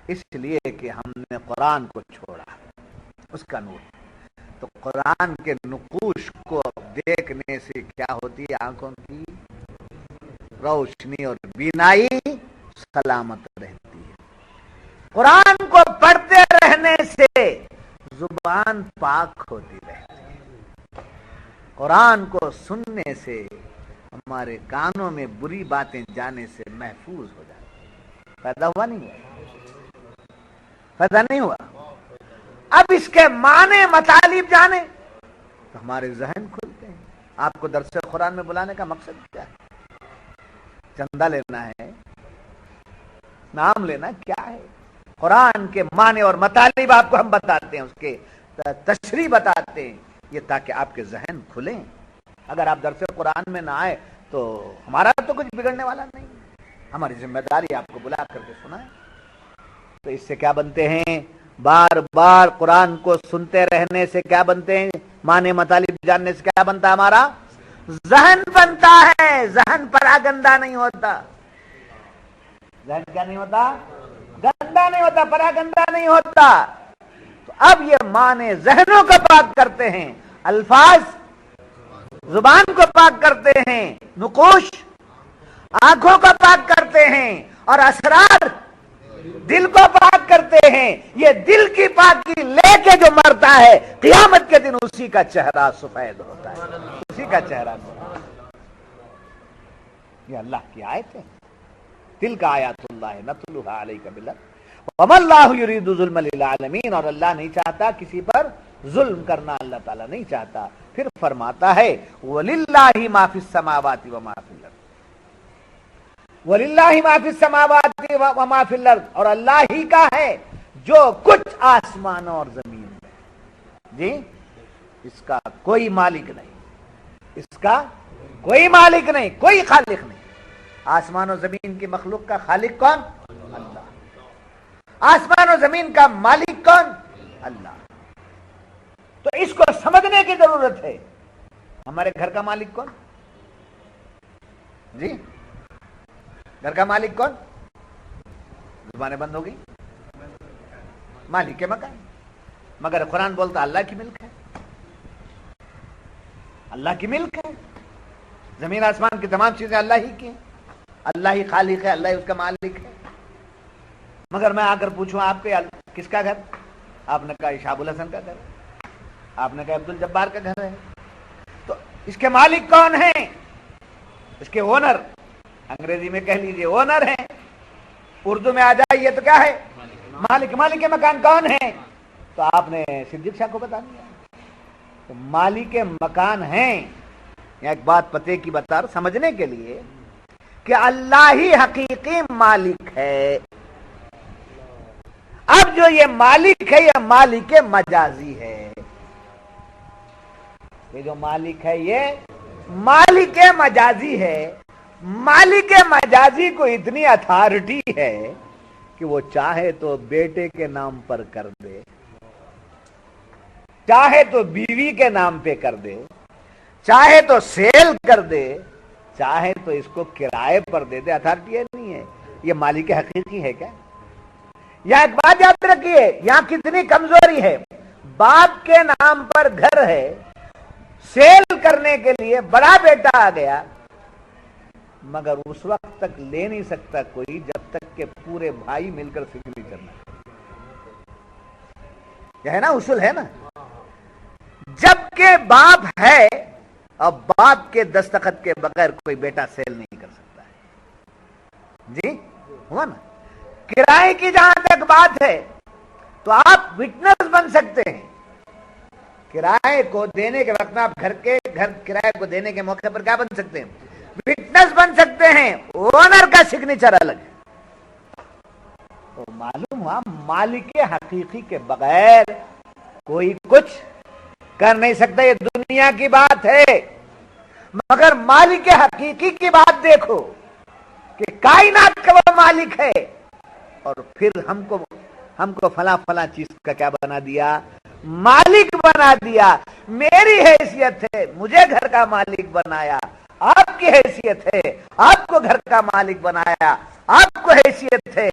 اس لیے کہ ہم نے قرآن کو چھوڑا، اس کا نور. تو قرآن کے نقوش کو دیکھنے سے کیا ہوتی ہے؟ آنکھوں کی روشنی اور بینائی سلامت رہتی ہے. قرآن کو پڑھتے رہنے سے زبان پاک ہوتی رہتی ہے. قرآن کو سننے سے ہمارے کانوں میں بری باتیں جانے سے محفوظ ہو جاتی. پیدا ہوا نہیں ہوا؟ پیدا نہیں ہوا. اب اس کے معنی مطالب جانے تو ہمارے ذہن کھلتے ہیں. آپ کو درس قرآن میں بلانے کا مقصد کیا ہے؟ چندہ لینا ہے؟ نام لینا کیا ہے؟ قرآن کے معنی اور مطالب آپ کو ہم بتاتے ہیں، اس کے تشریح بتاتے ہیں، یہ تاکہ آپ کے ذہن کھلیں. اگر آپ درس قرآن میں نہ آئے تو ہمارا تو کچھ بگڑنے والا نہیں. ہماری ذمہ داری آپ کو بلا کر کے سنائیں. تو اس سے کیا بنتے ہیں؟ بار بار قرآن کو سنتے رہنے سے کیا بنتے ہیں؟ معنی مطالب جاننے سے کیا بنتا ہے؟ ہمارا ذہن بنتا ہے. ذہن پراگندہ نہیں ہوتا. ذہن کیا نہیں ہوتا؟ گندا نہیں ہوتا، پراگندہ نہیں ہوتا. تو اب یہ معنی ذہنوں کو پاک کرتے ہیں، الفاظ زبان کو پاک کرتے ہیں، نقوش آنکھوں کو پاک کرتے ہیں، اور اسرار دل کو پاک کرتے ہیں، یہ دل کی پاکی لے کے جو مرتا ہے قیامت کے دن اسی کا چہرہ سفید ہوتا ہے، اسی کا چہرہ سفید۔ یہ اللہ کی آیت ہے، تلک آیات اللہ نتلوها علیک بالحق وما اللہ یرید ظلم للعالمین، اور اللہ نہیں چاہتا کسی پر ظلم کرنا، اللہ تعالیٰ نہیں چاہتا۔ پھر فرماتا ہے وَلِلَّهِ مَا فِي السَّمَاوَاتِ وَمَا فِي الْأَرْضِ، وَلِلَّهِ مَا فِي السَّمَاوَاتِ وَمَا فِي الْأَرْضِ، اور اللہ ہی کا ہے جو کچھ آسمانوں اور زمین میں، جی اس کا کوئی مالک نہیں، اس کا کوئی مالک نہیں، کوئی خالق نہیں۔ آسمان و زمین کی مخلوق کا خالق کون؟ اللہ۔ آسمان و زمین کا مالک کون؟ اللہ۔ تو اس کو سمجھنے کی ضرورت ہے۔ ہمارے گھر کا مالک کون؟ جی گھر کا مالک کون؟ زبانیں بند ہو گئی۔ مالک کے مکان، مگر قرآن بولتا اللہ کی ملک ہے، اللہ کی ملک ہے۔ زمین آسمان کی تمام چیزیں اللہ ہی کی ہیں، اللہ ہی خالق ہے، اللہ ہی اس کا مالک ہے۔ مگر میں آ کر پوچھوں آپ کے کس کا گھر؟ آپ نے کہا شہاب الحسن کا گھر ہے، آپ نے کہا عبد الجبار کا گھر ہے۔ تو اس کے مالک کون ہیں؟ اس کے اونر، انگریزی میں کہہ لیجئے اونر ہیں، اردو میں آ جائیے تو کیا ہے؟ مالک۔ مالک کے مکان کون ہے؟ تو آپ نے صدیق شاہ کو بتا دیا تو مالک مکان ہیں۔ ایک بات پتے کی بتا رہا سمجھنے کے لیے کہ اللہ ہی حقیقی مالک ہے۔ اب جو یہ مالک ہے یہ مالک مجازی ہے، یہ جو مالک ہے یہ مالک مجازی ہے۔ مالک مجازی کو اتنی اتھارٹی ہے کہ وہ چاہے تو بیٹے کے نام پر کر دے، چاہے تو بیوی کے نام پہ کر دے، چاہے تو سیل کر دے، چاہے تو اس کو کرائے پر دے دے۔ اتھارٹی ہے نہیں ہے، یہ مالک حقیقی ہے کیا؟ یہاں ایک بات یاد رکھیے، یہاں کتنی کمزوری ہے۔ باپ کے نام پر گھر ہے، سیل کرنے کے لیے بڑا بیٹا آ گیا، مگر اس وقت تک لے نہیں سکتا کوئی جب تک کہ پورے بھائی مل کر سگنیچر نہ، یہ ہے نا اصول، ہے نا۔ جب کہ باپ ہے اور باپ کے دستخط کے بغیر کوئی بیٹا سیل نہیں کر سکتا ہے، جی ہوا نا۔ کرائے کی جہاں تک بات ہے تو آپ وٹنس بن سکتے ہیں، کرائے کو دینے کے وقت آپ گھر کرائے کو دینے کے موقع پر کیا بن سکتے ہیں؟ وٹنس بن سکتے ہیں، اونر کا سگنیچر الگ ہے۔ تو معلوم ہوا مالک حقیقی کے بغیر کوئی کچھ کر نہیں سکتا، یہ دنیا کی بات ہے۔ مگر مالک حقیقی کی بات دیکھو کہ کائنات کا وہ مالک ہے، اور پھر ہم کو فلاں چیز کا کیا بنا دیا؟ مالک بنا دیا۔ میری حیثیت ہے، مجھے گھر کا مالک بنایا، آپ کی حیثیت ہے آپ کو گھر کا مالک بنایا، آپ کو حیثیت ہے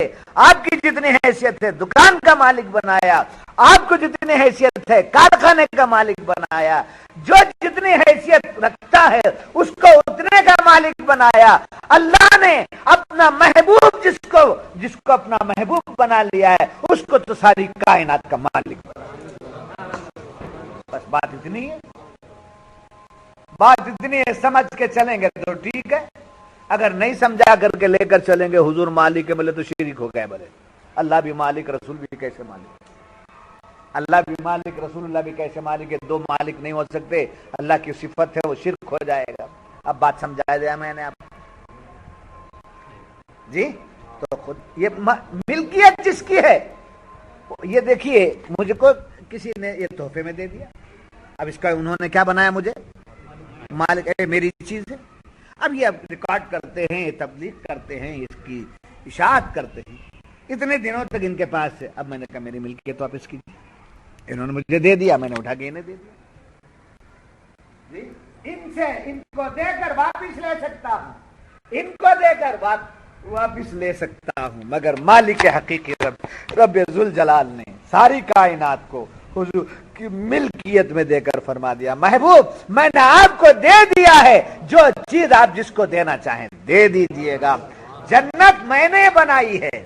آپ کی جتنی حیثیت ہے دکان کا مالک بنایا، آپ کو جتنی حیثیت ہے کارخانے کا مالک بنایا، جو جتنی حیثیت رکھتا ہے اس کو اتنے کا مالک بنایا۔ اللہ نے اپنا محبوب جس کو اپنا محبوب بنا لیا ہے اس کو تو ساری کائنات کا مالک بنا۔ بس بات اتنی ہے، بات اتنی ہے، سمجھ کے چلیں گے تو ٹھیک ہے، اگر نہیں سمجھا کر کے لے کر چلیں گے حضور مالک ہے بولے تو شرک ہو گئے، بولے اللہ بھی مالک رسول بھی کیسے مالک؟ اللہ بھی مالک رسول اللہ بھی کیسے مالک ہے؟ دو مالک نہیں ہو سکتے، اللہ کی صفت ہے وہ شرک ہو جائے گا۔ اب بات سمجھا دیا میں نے آپ جی۔ تو خود یہ ملکیت جس کی ہے، یہ دیکھیے مجھ کو کسی نے یہ تحفے میں دے دیا، اب اس کا انہوں نے کیا بنایا مجھے؟ مالک، میری چیز ہے۔ اب یہ ریکارڈ کرتے ہیں، تبلیغ کرتے ہیں، اس کی اشاعت کرتے ہیں، اتنے دنوں تک ان کے پاس ہے۔ اب میں نے کہا میری ملکیت واپس کیجیے، انہوں نے مجھے دے دیا، میں نے اٹھا کے انہیں دے دیا جی۔ ان کو دے کر واپس لے سکتا ہوں، ان کو دے کر واپس لے سکتا ہوں، مگر مالک حقیقی رب ذوالجلال نے ساری کائنات کو حضور کی ملکیت میں دے کر فرما دیا، محبوب میں نے آپ کو دے دیا ہے، جو چیز آپ جس کو دینا چاہیں دے دیجیے گا۔ جنت میں نے بنائی ہے،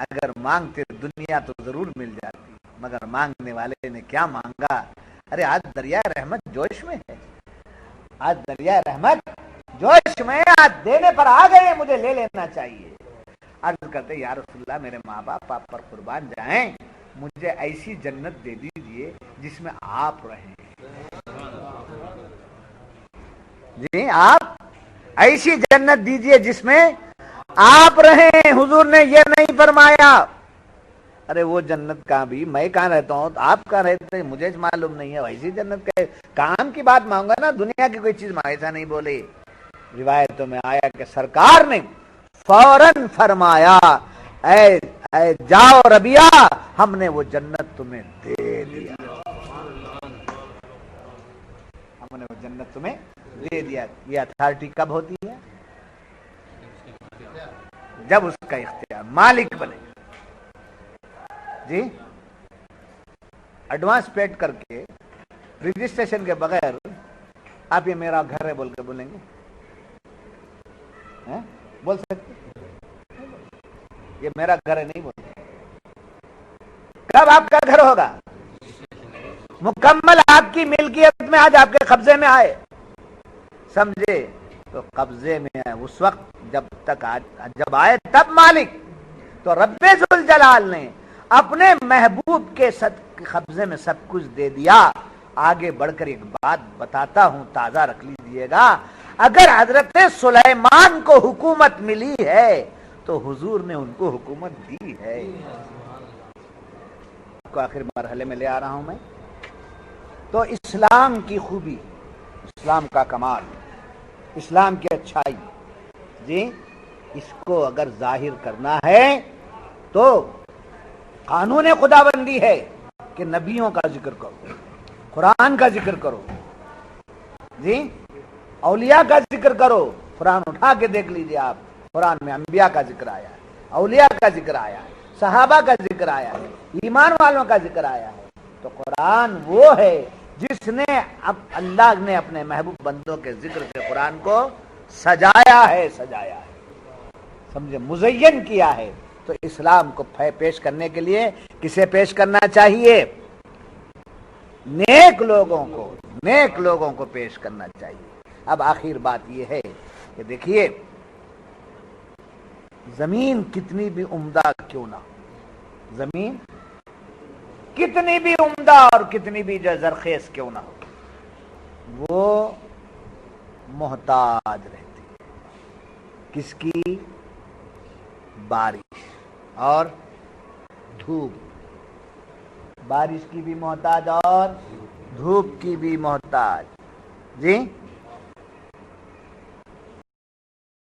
اگر مانگتے دنیا تو ضرور مل جاتی، مگر مانگنے والے نے کیا مانگا؟ ارے آج دریا رحمت جوش میں ہے، آج دریا رحمت جوش میں، آج دینے پر آ گئے، مجھے لے لینا چاہیے۔ عرض کرتے یا رسول اللہ میرے ماں باپ آپ پر قربان جائیں، مجھے ایسی جنت دے دیجئے جس میں آپ رہیں۔ جی آپ ایسی جنت دیجئے جس میں آپ رہیں۔ حضور نے یہ نہیں فرمایا ارے وہ جنت کہاں بھی، میں کہاں رہتا ہوں آپ کہاں رہتے ہیں مجھے معلوم نہیں ہے، ویسی جنت کا کام کی بات مانگا نا، دنیا کی کوئی چیز ایسا نہیں بولے۔ روایتوں میں آیا کہ سرکار نے فوراً فرمایا اے جاؤ ربیہ، ہم نے وہ جنت تمہیں دے دیا، ہم نے وہ جنت تمہیں دے دیا۔ یہ اتھارٹی کب ہوتی ہے؟ جب اس کا اختیار مالک بنے۔ جی ایڈوانس پیڈ کر کے رجسٹریشن کے بغیر آپ یہ میرا گھر ہے بول کے بولیں گے؟ بول سکتے؟ یہ میرا گھر ہے نہیں بولتے۔ کب آپ کا گھر ہوگا؟ مکمل آپ کی ملکیت میں آج آپ کے قبضے میں آئے، سمجھے؟ تو قبضے میں آئے اس وقت جب تک جب آئے تب مالک۔ تو رب ذوالجلال نے اپنے محبوب کے قبضے میں سب کچھ دے دیا۔ آگے بڑھ کر ایک بات بتاتا ہوں، تازہ رکھ لیجئے گا، اگر حضرت سلیمان کو حکومت ملی ہے تو حضور نے ان کو حکومت دی ہے۔ کو آخر مرحلے میں لے آ رہا ہوں میں۔ تو اسلام کی خوبی، اسلام کا کمال، اسلام کی اچھائی، جی اس کو اگر ظاہر کرنا ہے تو قانون خدا بندی ہے کہ نبیوں کا ذکر کرو، قرآن کا ذکر کرو، جی اولیاء کا ذکر کرو۔ قرآن اٹھا کے دیکھ لیجئے آپ، قرآن میں انبیاء کا ذکر آیا ہے، اولیاء کا ذکر آیا ہے، صحابہ کا ذکر آیا ہے، ایمان والوں کا ذکر آیا ہے۔ تو قرآن وہ ہے جس نے اب اللہ نے اپنے محبوب بندوں کے ذکر سے قرآن کو سجایا ہے، سجایا ہے، سمجھے، مزین کیا ہے۔ تو اسلام کو پیش کرنے کے لیے کسے پیش کرنا چاہیے؟ نیک لوگوں کو، نیک لوگوں کو پیش کرنا چاہیے۔ اب آخر بات یہ ہے کہ دیکھیے زمین کتنی بھی عمدہ کیوں نہ، زمین کتنی بھی عمدہ اور کتنی بھی جو زرخیز کیوں نہ ہو، وہ محتاج رہتی ہے کس کی؟ بارش اور دھوپ، بارش کی بھی محتاج اور دھوپ کی بھی محتاج، جی